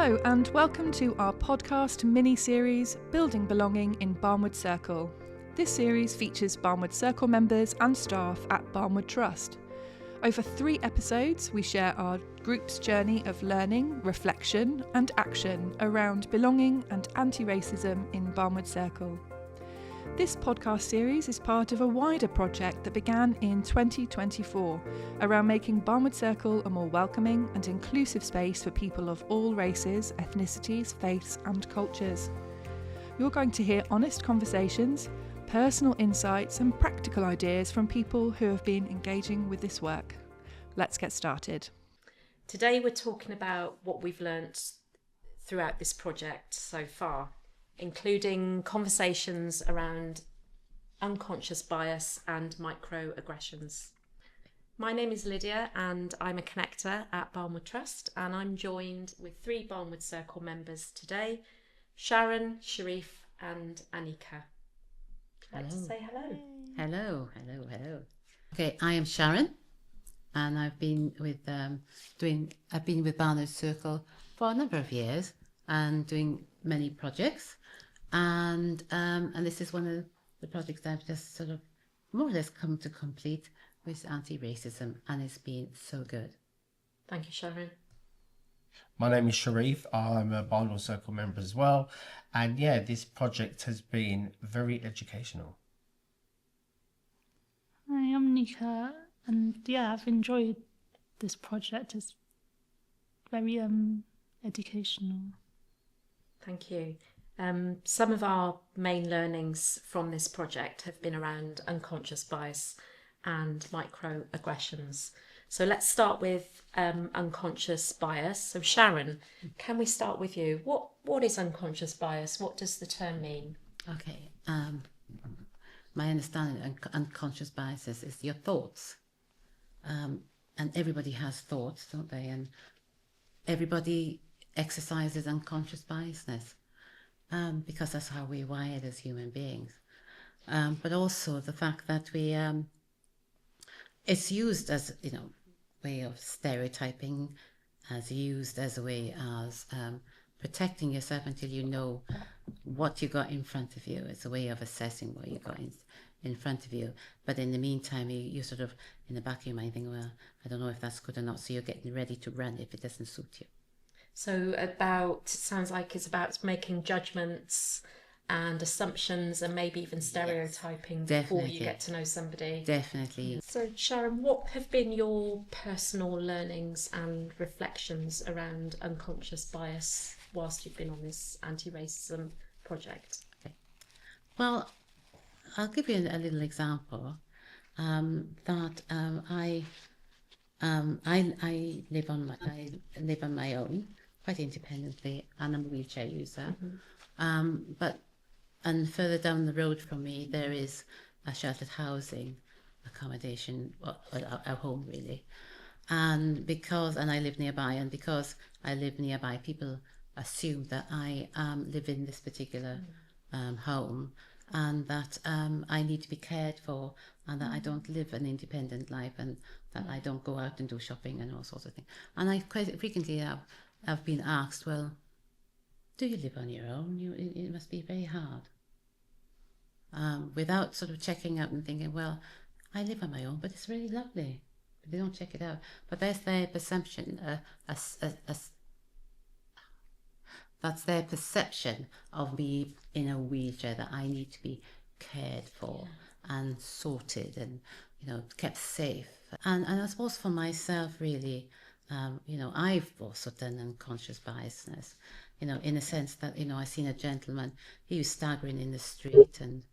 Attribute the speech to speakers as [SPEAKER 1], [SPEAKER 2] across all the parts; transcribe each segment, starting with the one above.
[SPEAKER 1] Hello and welcome to our podcast mini-series, Building Belonging in Barnwood Circle. This series features Barnwood Circle members and staff at Barnwood Trust. Over 3 episodes, we share our group's journey of learning, reflection and action around belonging and anti-racism in Barnwood Circle. This podcast series is part of a wider project that began in 2024 around making Barnwood Circle a more welcoming and inclusive space for people of all races, ethnicities, faiths and cultures. You're going to hear honest conversations, personal insights and practical ideas from people who have been engaging with this work. Let's get started.
[SPEAKER 2] Today we're talking about what we've learnt throughout this project so far, including conversations around unconscious bias and microaggressions. My name is Lidia and I'm a connector at Barnwood Trust, and I'm joined with 3 Barnwood Circle members today, Sharron, Shariff and Aneika. Would you like to say hello?
[SPEAKER 3] Hello. Okay, I am Sharron and I've been with Barnwood Circle for a number of years and doing many projects. And this is one of the projects that I've just sort of more or less come to complete with anti-racism, and it's been so good.
[SPEAKER 2] Thank you, Sharron.
[SPEAKER 4] My name is Sharif. I'm a Barnwood Circle member as well. And yeah, this project has been very educational.
[SPEAKER 5] Hi, I'm Aneika, and yeah, I've enjoyed this project. It's very educational.
[SPEAKER 2] Thank you. Some of our main learnings from this project have been around unconscious bias and microaggressions. So let's start with unconscious bias. So Sharron, can we start with you? What is unconscious bias? What does the term mean?
[SPEAKER 3] Okay, my understanding of unconscious biases is your thoughts. And everybody has thoughts, don't they? And everybody exercises unconscious biasness. Because that's how we're wired as human beings. But also the fact that it's used as, way of stereotyping, as used as a way as protecting yourself until you know what you got in front of you. It's a way of assessing what you got in front of you. But in the meantime, you sort of, in the back of your mind, think, well, I don't know if that's good or not. So you're getting ready to run if it doesn't suit you.
[SPEAKER 2] So sounds like it's about making judgments and assumptions and maybe even stereotyping before you get to know somebody.
[SPEAKER 3] Definitely.
[SPEAKER 2] So Sharron, what have been your personal learnings and reflections around unconscious bias whilst you've been on this anti-racism project?
[SPEAKER 3] Okay. Well, I'll give you a little example that I live on my own, quite independently, and I'm a wheelchair user. Mm-hmm. And further down the road from me, there is a sheltered housing accommodation, a home really. And I live nearby, and because I live nearby, people assume that I live in this particular home, and that I need to be cared for, and that I don't live an independent life, and that I don't go out and do shopping and all sorts of things. And I quite frequently have been asked, well, do you live on your own? It must be very hard. Without sort of checking out and thinking, well, I live on my own, but it's really lovely. But they don't check it out. But there's their perception, that's their perception of me in a wheelchair, that I need to be cared for and sorted and, kept safe. And I suppose for myself, really, I've also done unconscious biasness, in a sense that, I seen a gentleman, he was staggering in the street and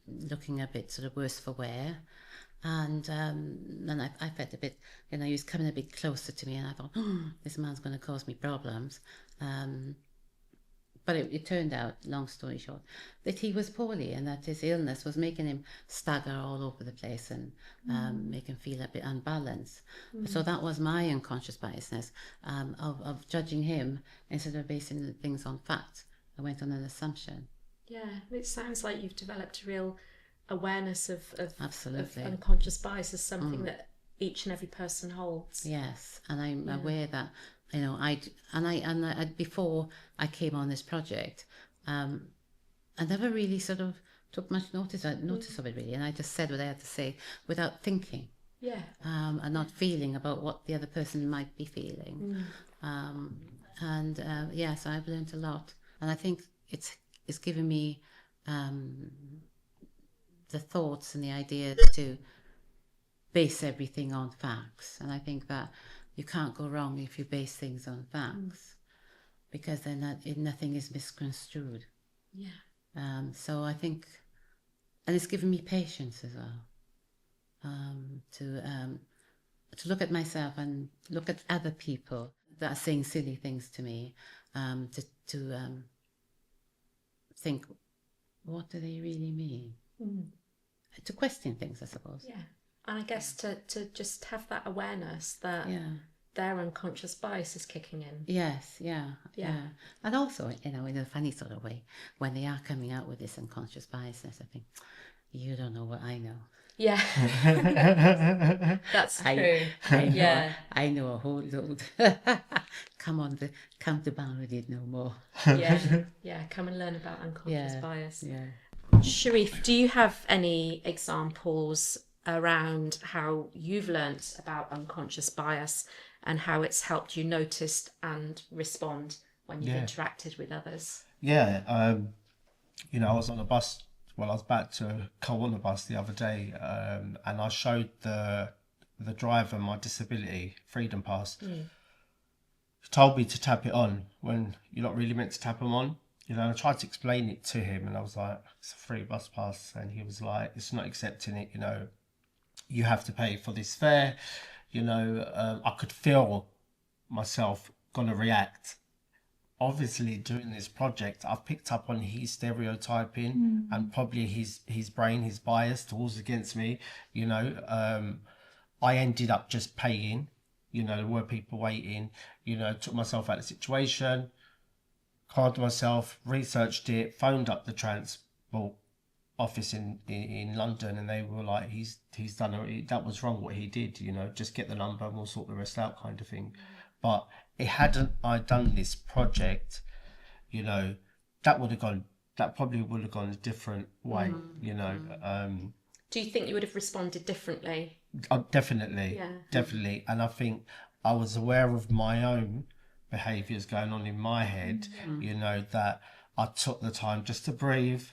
[SPEAKER 3] looking a bit sort of worse for wear. And I felt a bit, he was coming a bit closer to me, and I thought, this man's going to cause me problems. But it turned out, long story short, that he was poorly, and that his illness was making him stagger all over the place and make him feel a bit unbalanced. So that was my unconscious biasness of judging him instead of basing things on fact. I went on an assumption.
[SPEAKER 2] Yeah, it sounds like you've developed a real awareness of
[SPEAKER 3] Absolutely.
[SPEAKER 2] Of unconscious bias as something that each and every person holds.
[SPEAKER 3] Yes, and I'm aware that you know, I before I came on this project, I never really sort of took much notice of it really, and I just said what I had to say without thinking.
[SPEAKER 2] Yeah.
[SPEAKER 3] And not feeling about what the other person might be feeling. So I've learned a lot, and I think it's given me the thoughts and the ideas to base everything on facts. And I think that you can't go wrong if you base things on facts, because then nothing is misconstrued.
[SPEAKER 2] Yeah.
[SPEAKER 3] So I think, and it's given me patience as well. To look at myself and look at other people that are saying silly things to me, to think, what do they really mean? To question things, I suppose.
[SPEAKER 2] Yeah, and I guess to just have that awareness that their unconscious bias is kicking in.
[SPEAKER 3] Yes, yeah. And also, you know, in a funny sort of way, when they are coming out with this unconscious biasness, I think, you don't know what I know.
[SPEAKER 2] Yeah, that's true.
[SPEAKER 3] I know a whole load. Come to Barnwood no more.
[SPEAKER 2] Yeah. Come and learn about unconscious bias.
[SPEAKER 3] Yeah.
[SPEAKER 2] Shariff, do you have any examples around how you've learnt about unconscious bias and how it's helped you notice and respond when you've interacted with others?
[SPEAKER 4] Yeah, you know, I was on a bus. Well, I was about to go on the bus the other day, and I showed the driver my disability freedom pass. He told me to tap it on when you're not really meant to tap them on. You know, and I tried to explain it to him, and I was like, "It's a free bus pass," and he was like, "It's not accepting it. You know, you have to pay for this fare." You know, I could feel myself gonna react. Obviously, during this project, I've picked up on his stereotyping and probably his brain, his bias towards against me. You know, I ended up just paying. You know, there were people waiting. You know, took myself out of the situation, calmed myself, researched it, phoned up the transport office in London, and they were like, he's done that was wrong what he did. You know, just get the number and we'll sort the rest out, kind of thing. But hadn't I done this project, you know, that probably would have gone a different way, you know.
[SPEAKER 2] Do you think you would have responded differently?
[SPEAKER 4] Definitely. And I think I was aware of my own behaviours going on in my head, you know, that I took the time just to breathe,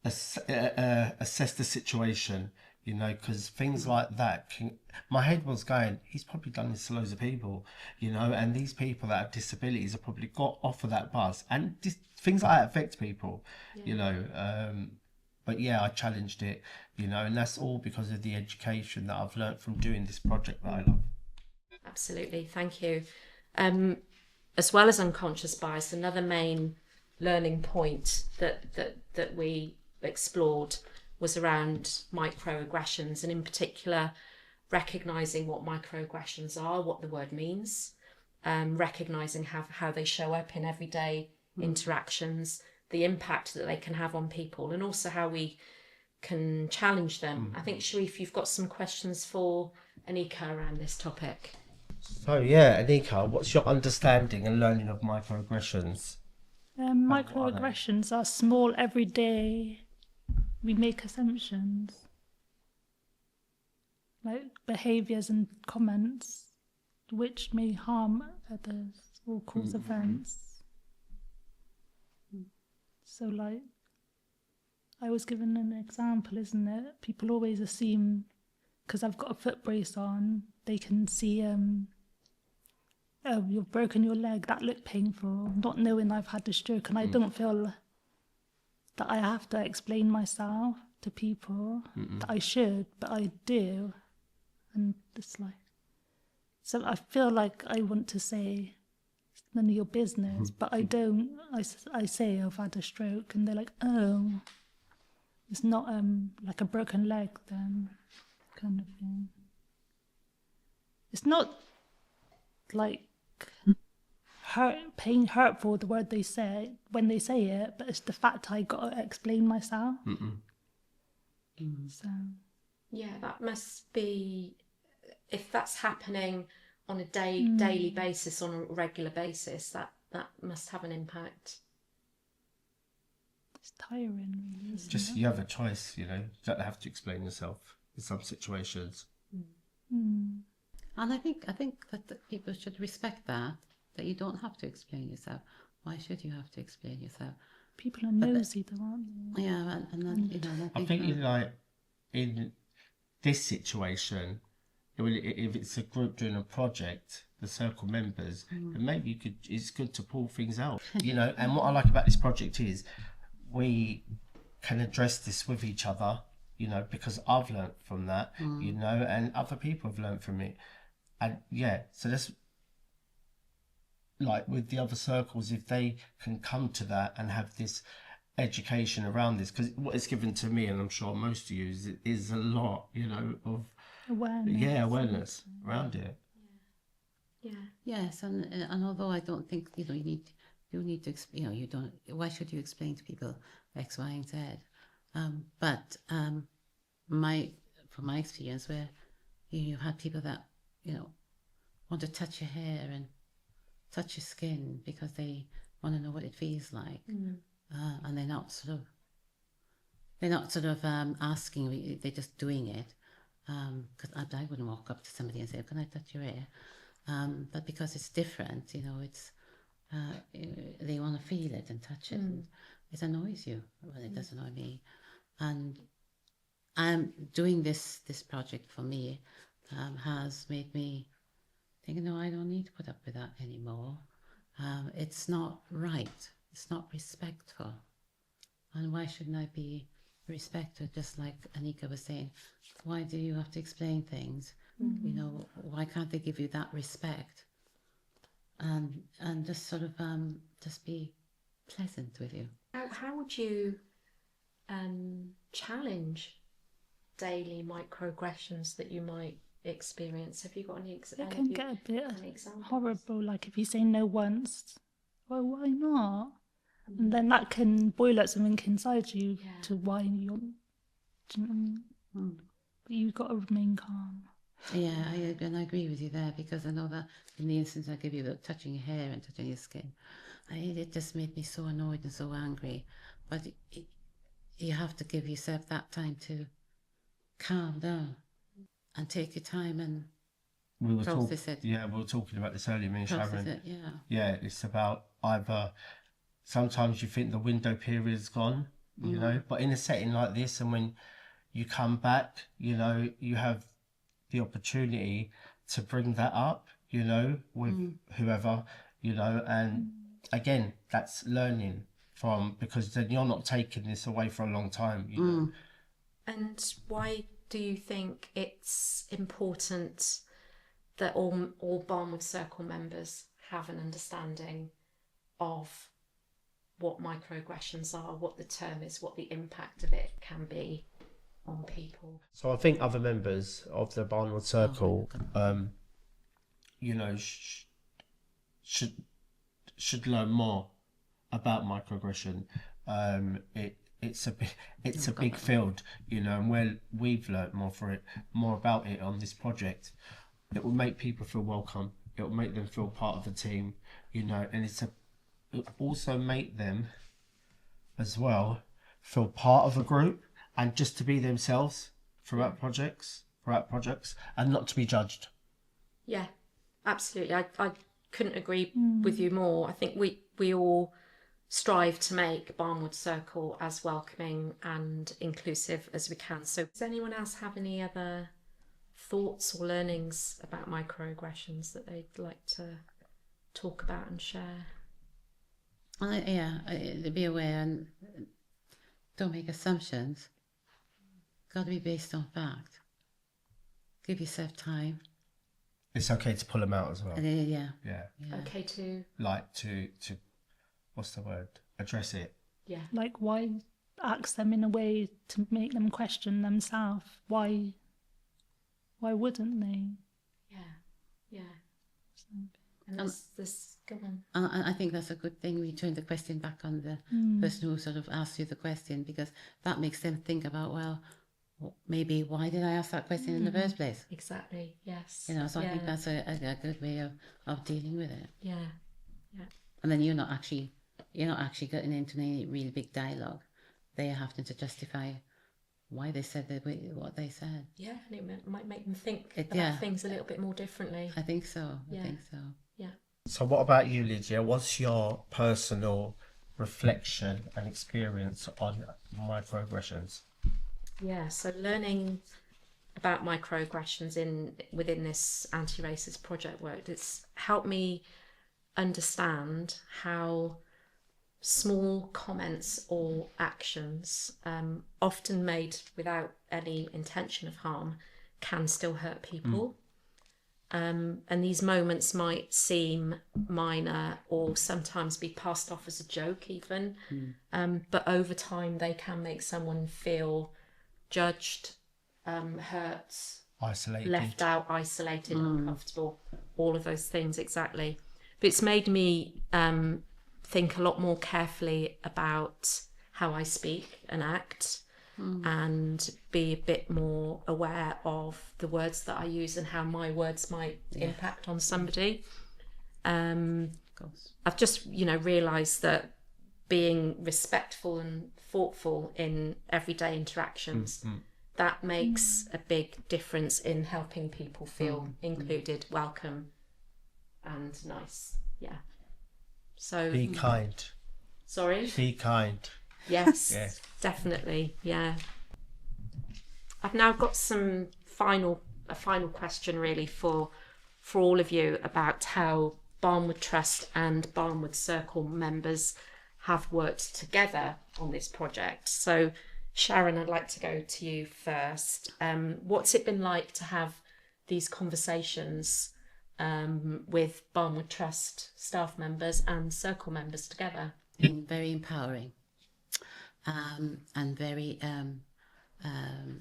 [SPEAKER 4] assess the situation, you know, because things like that my head was going, he's probably done this to loads of people, you know, and these people that have disabilities have probably got off of that bus, and things like that affect people, you know. But yeah, I challenged it, you know, and that's all because of the education that I've learnt from doing this project that I love.
[SPEAKER 2] Absolutely, thank you. As well as unconscious bias, another main learning point that we explored was around microaggressions, and in particular recognising what microaggressions are, what the word means, recognising how they show up in everyday interactions, the impact that they can have on people, and also how we can challenge them. I think, Shariff, you've got some questions for Aneika around this topic.
[SPEAKER 4] So yeah, Aneika, what's your understanding and learning of microaggressions?
[SPEAKER 5] Microaggressions are small everyday. We make assumptions, like behaviours and comments, which may harm others or cause offence. So, like, I was given an example, isn't it? People always assume, because I've got a foot brace on, they can see, oh, you've broken your leg, that looked painful, not knowing I've had a stroke, and I don't feel that I have to explain myself to people, that I should, but I do. And it's like, so I feel like I want to say, it's none of your business, but I don't. I say I've had a stroke, and they're like, oh, it's not like a broken leg then, kind of thing. It's not like hurtful, the word they say when they say it, but it's the fact I got to explain myself. So
[SPEAKER 2] yeah, that must be, if that's happening on a daily basis, on a regular basis, that must have an impact.
[SPEAKER 5] It's tiring, really. Isn't
[SPEAKER 4] Just
[SPEAKER 5] it?
[SPEAKER 4] you have a choice, you don't have to explain yourself in some situations.
[SPEAKER 5] Mm.
[SPEAKER 3] And I think that people should respect that you don't have to explain yourself. Why should you have to explain yourself?
[SPEAKER 5] People are nosy, though, aren't they?
[SPEAKER 3] Yeah, and then,
[SPEAKER 4] I think in this situation, if it's a group doing a project, the circle members, then maybe it's good to pull things out, And what I like about this project is we can address this with each other, because I've learnt from that, and other people have learnt from it. And so that's like with the other circles, if they can come to that and have this education around this, because what it's given to me, and I'm sure most of you, is a lot, of awareness around it.
[SPEAKER 3] Yes, and although I don't think you need to explain, you don't. Why should you explain to people X, Y, and Z? But from my experience, where you had people that want to touch your hair and touch your skin because they want to know what it feels like, and they're not sort of asking. They're just doing it. Because I wouldn't walk up to somebody and say, "Can I touch your hair?" But because it's different, it's they want to feel it and touch it. And it annoys you. Well, it does annoy me. And I'm doing this project for me has made me think, no, I don't need to put up with that anymore. It's not right. It's not respectful. And why shouldn't I be respected? Just like Aneika was saying, why do you have to explain things? Why can't they give you that respect? And just sort of just be pleasant with you.
[SPEAKER 2] How would you challenge daily microaggressions that you might experience? Have you got any examples?
[SPEAKER 5] It can get a bit horrible, like if you say no once, well, why not? And then that can boil up something inside you to why you're... Do you know what I mean? But you've got to remain calm.
[SPEAKER 3] Yeah, I agree with you there, because I know that in the instance I give you about touching your hair and touching your skin, it just made me so annoyed and so angry. But you have to give yourself that time to calm down and take your time and process it.
[SPEAKER 4] Yeah, we were talking about this earlier, me and Sharron.
[SPEAKER 3] Yeah,
[SPEAKER 4] it's about either sometimes you think the window period's gone, but in a setting like this, and when you come back, you have the opportunity to bring that up, with whoever, and again, that's learning from, because then you're not taking this away for a long time,
[SPEAKER 2] And why do you think it's important that all Barnwood Circle members have an understanding of what microaggressions are, what the term is, what the impact of it can be on people?
[SPEAKER 4] So I think other members of the Barnwood Circle, should learn more about microaggression. It's a big field, and where we've learnt more about it on this project, it will make people feel welcome. It will make them feel part of the team, and it also make them as well feel part of a group and just to be themselves throughout projects, and not to be judged.
[SPEAKER 2] Yeah, absolutely. I couldn't agree with you more. I think we all strive to make Barnwood Circle as welcoming and inclusive as we can. So does anyone else have any other thoughts or learnings about microaggressions that they'd like to talk about and share?
[SPEAKER 3] Be aware and don't make assumptions. Got to be based on fact. Give yourself time.
[SPEAKER 4] It's okay to pull them out as well.
[SPEAKER 3] Yeah.
[SPEAKER 2] Okay to
[SPEAKER 4] what's the word? Address it.
[SPEAKER 2] Yeah.
[SPEAKER 5] Like, why ask them in a way to make them question themselves? Why wouldn't they?
[SPEAKER 2] Yeah. And this go on.
[SPEAKER 3] And I think that's a good thing. We turn the question back on the person who sort of asked you the question, because that makes them think about, well, maybe why did I ask that question in the first place?
[SPEAKER 2] Exactly. Yes.
[SPEAKER 3] You know, so I think that's a good way of dealing with it.
[SPEAKER 2] Yeah.
[SPEAKER 3] And then you're not actually getting into any really big dialogue. They are having to justify why they said what they said.
[SPEAKER 2] Yeah, and it might make them think about
[SPEAKER 3] yeah.
[SPEAKER 2] things a little bit more differently.
[SPEAKER 3] I think so. I think so.
[SPEAKER 2] Yeah.
[SPEAKER 4] So what about you, Lidia? What's your personal reflection and experience on microaggressions?
[SPEAKER 2] Yeah, so learning about microaggressions within this anti-racist project work, it's helped me understand how small comments or actions, often made without any intention of harm, can still hurt people. And these moments might seem minor or sometimes be passed off as a joke even, but over time they can make someone feel judged, hurt,
[SPEAKER 4] Isolated,
[SPEAKER 2] left out, isolated, uncomfortable, all of those things, exactly. But it's made me think a lot more carefully about how I speak and act, and be a bit more aware of the words that I use and how my words might impact on somebody. I've just, realised that being respectful and thoughtful in everyday interactions, that makes a big difference in helping people feel included, welcome, and nice. Yeah. So
[SPEAKER 4] be kind.
[SPEAKER 2] Sorry?
[SPEAKER 4] Be kind.
[SPEAKER 2] Yes,
[SPEAKER 4] Yeah.
[SPEAKER 2] Definitely. Yeah. I've now got a final question really for all of you about how Barnwood Trust and Barnwood Circle members have worked together on this project. So Sharron, I'd like to go to you first. What's it been like to have these conversations with Barnwood Trust staff members and Circle members together?
[SPEAKER 3] Been very empowering, and very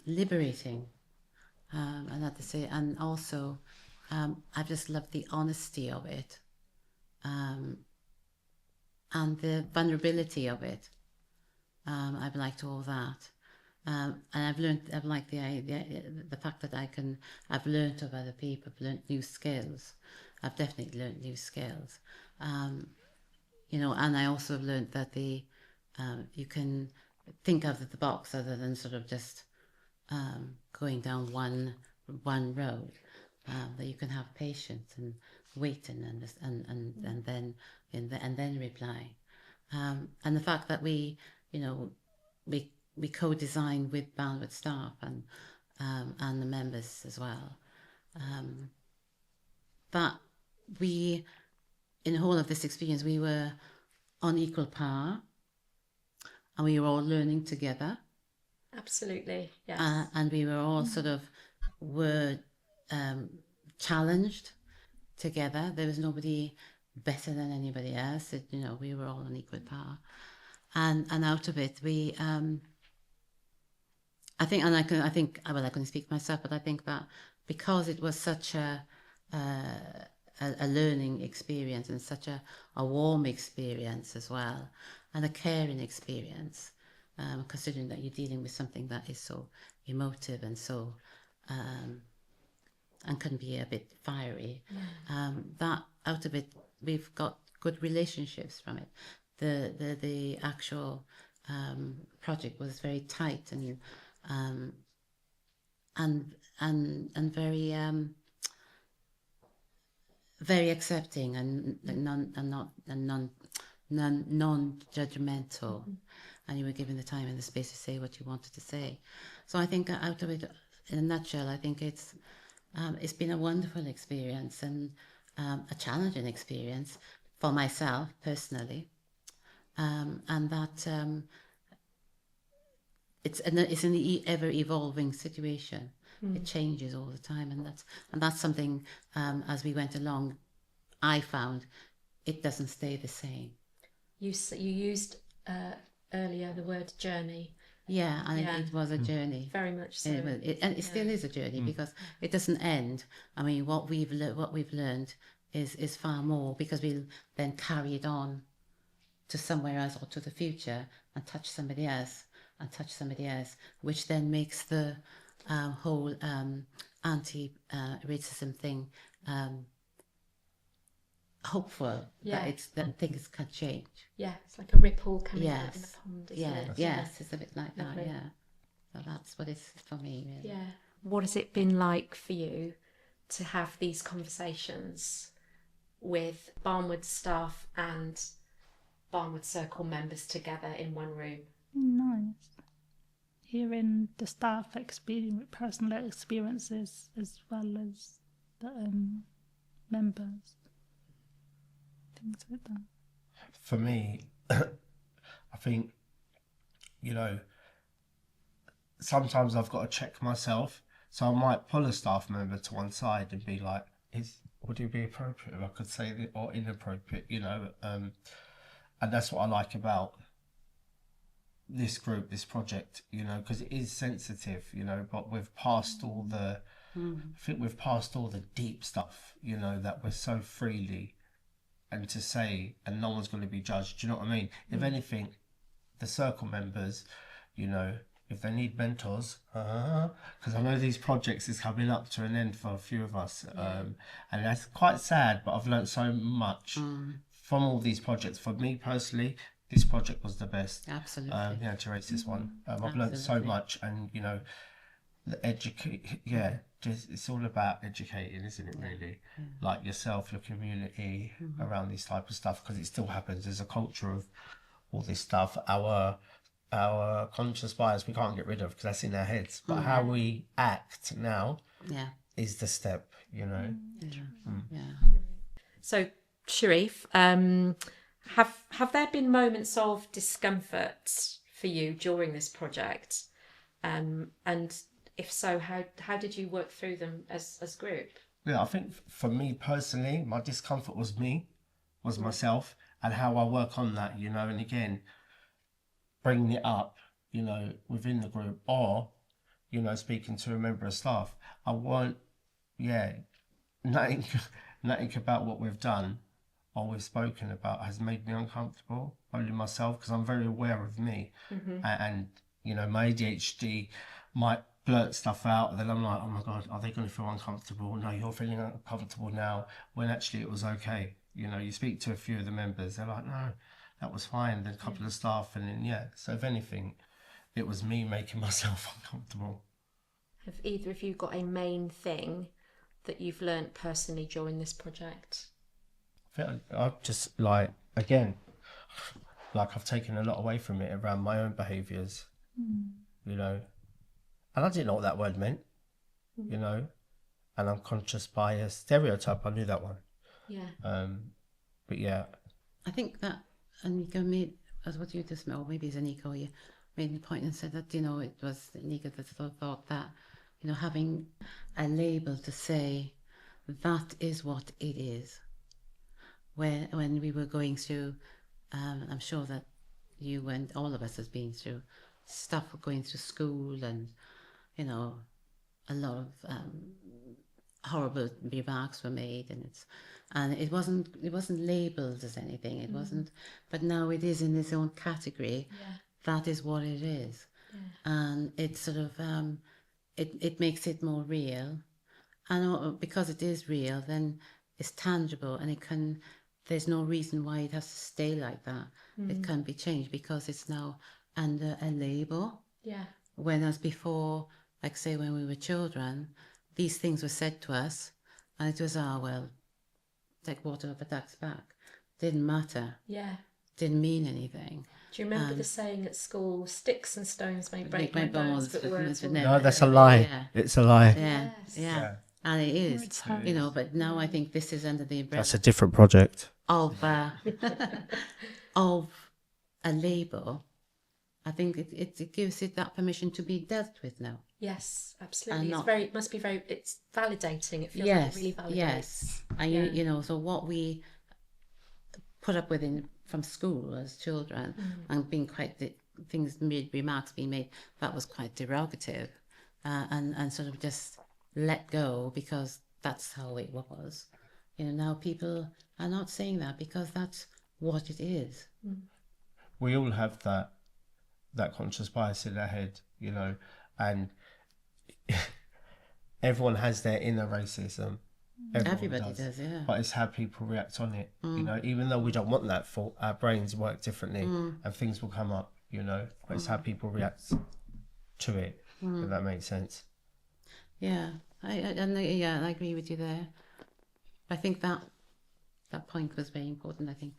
[SPEAKER 3] liberating, and at the same, and also I just love the honesty of it, and the vulnerability of it. I've liked all that, and I've liked the fact that I've learned of other people, I've learned new skills. I've definitely learned new skills, and I also have learned that you can think out of the box other than sort of just going down one road. That you can have patience and wait and then reply, and the fact that we co-design with Barnwood staff and the members as well. That we, in the whole of this experience, we were on equal par, and we were all learning together.
[SPEAKER 2] Absolutely, yes.
[SPEAKER 3] And we were all were challenged together. There was nobody better than anybody else. We were all on equal par. And out of it, we, I can speak for myself, but I think that because it was such a learning experience and such a warm experience as well, and a caring experience, considering that you're dealing with something that is so emotive and so and can be a bit fiery, that out of it we've got good relationships from it. The actual project was very tight and very very accepting and non-judgmental, and you were given the time and the space to say what you wanted to say. So I think out of it, in a nutshell, I think it's been a wonderful experience and a challenging experience for myself personally, and that it's an ever evolving situation. It changes all the time, and that's something, as we went along, I found it doesn't stay the same.
[SPEAKER 2] You used earlier the word journey.
[SPEAKER 3] Yeah, and it was a journey.
[SPEAKER 2] Very much so.
[SPEAKER 3] And it still is a journey, because it doesn't end. I mean, what we've learned is far more, because we'll then carry it on to somewhere else or to the future and touch somebody else and touch somebody else, which then makes the whole anti-racism thing hopeful that things can change.
[SPEAKER 2] Yeah, it's like a ripple coming out in the pond, isn't it?
[SPEAKER 3] Yes, it's a bit like
[SPEAKER 2] Lovely.
[SPEAKER 3] that, yeah. So that's what it's for me, really.
[SPEAKER 2] Yeah. What has it been like for you to have these conversations with Barnwood staff and Barnwood Circle members together in one room?
[SPEAKER 5] Nice. Hearing the staff personal experiences as well as the members. Things like that.
[SPEAKER 4] For me, I think, you know, sometimes I've got to check myself. So I might pull a staff member to one side and be like, would it be appropriate if I could say that, or inappropriate, you know? And that's what I like about this group, this project, you know, because it is sensitive, you know, but we've passed all the, I think we've passed all the deep stuff, you know, that we're so freely and to say, and no one's going to be judged. Do you know what I mean? If anything, the circle members, you know, if they need mentors, because I know these projects is coming up to an end for a few of us, and that's quite sad, but I've learned so much from all these projects. For me personally, this project was the best.
[SPEAKER 3] Absolutely.
[SPEAKER 4] The anti-racist one. I've learned so much, and you know, it's all about educating, isn't it, really? Like yourself, your community, around this type of stuff, because it still happens. There's a culture of all this stuff. Our conscious bias we can't get rid of because that's in our heads, but how we act now is the step, you know.
[SPEAKER 2] So, Sharif, have there been moments of discomfort for you during this project? And if so, how did you work through them as group?
[SPEAKER 4] Yeah, I think for me personally, my discomfort was myself, and how I work on that, you know. And again, bringing it up, you know, within the group, or, you know, speaking to a member of staff. I won't, nothing about what we've done or we've spoken about has made me uncomfortable, only myself, because I'm very aware of me. And, you know, my ADHD might blurt stuff out, and then I'm like, oh my God, are they going to feel uncomfortable? No, you're feeling uncomfortable now, when actually it was okay. You know, you speak to a few of the members, they're like, no, that was fine. Then a couple of staff, and then so if anything, it was me making myself uncomfortable.
[SPEAKER 2] Have either of you got a main thing that you've learnt personally during this project?
[SPEAKER 4] I've just I've taken a lot away from it around my own behaviours, you know, and I didn't know what that word meant, you know, and unconscious bias, stereotype, I knew that one. But
[SPEAKER 3] I think that Aneika made, as what you just know, maybe it's Aneika, or you made the point and said that, you know, it was Aneika that thought that, you know, having a label to say that is what it is. When we were going through, I'm sure that you and all of us has been through stuff going through school, and, you know, a lot of horrible remarks were made, and it wasn't labelled as anything. It wasn't, but now it is in its own category. That is what it is, and it sort of it makes it more real, and because it is real, then it's tangible, and it can. There's no reason why it has to stay like that. It can be changed because it's now under a label. Whereas before, like say when we were children, these things were said to us, and it was, take water off a duck's back. Didn't matter. Didn't mean anything.
[SPEAKER 2] Do you remember the saying at school, sticks and stones may break my bones, but words will
[SPEAKER 4] No, that's a lie. It's a lie.
[SPEAKER 3] Yeah. And it is, you know, but now I think this is under the umbrella.
[SPEAKER 4] That's a different project.
[SPEAKER 3] Of of a label. I think it gives it that permission to be dealt with now.
[SPEAKER 2] Yes, absolutely. It's validating. It feels like it really validates.
[SPEAKER 3] Yes. And you know, so what we put up with from school as children, and being remarks being made, that was quite derogative, and sort of just let go because that's how it was. You know, now people are not saying that because that's what it is.
[SPEAKER 4] We all have that that conscious bias in their head, you know, and everyone has their inner racism.
[SPEAKER 3] Everybody does, yeah.
[SPEAKER 4] But it's how people react on it, you know, even though we don't want that thought, our brains work differently and things will come up, you know, but it's how people react to it, if that makes sense.
[SPEAKER 3] Yeah, I agree with you there. I think that point was very important. I think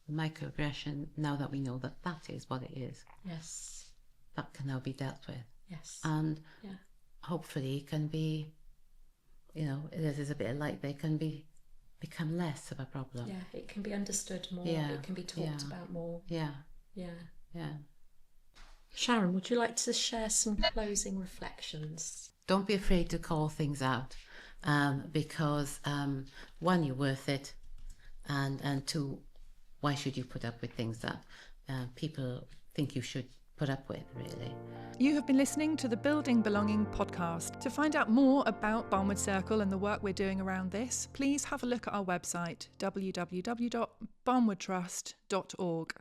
[SPEAKER 3] the microaggression, now that we know that that is what it is,
[SPEAKER 2] Yes.
[SPEAKER 3] that can now be dealt with.
[SPEAKER 2] Yes.
[SPEAKER 3] And hopefully can be, you know, there's a bit of light, they can become less of a problem.
[SPEAKER 2] Yeah, it can be understood more.
[SPEAKER 3] Yeah,
[SPEAKER 2] It can be talked about more.
[SPEAKER 3] Yeah.
[SPEAKER 2] Yeah. Sharron, would you like to share some closing reflections?
[SPEAKER 3] Don't be afraid to call things out, because one, you're worth it, and two, why should you put up with things that people think you should put up with, really?
[SPEAKER 1] You have been listening to the Building Belonging podcast. To find out more about Barnwood Circle and the work we're doing around this, please have a look at our website, www.barnwoodtrust.org.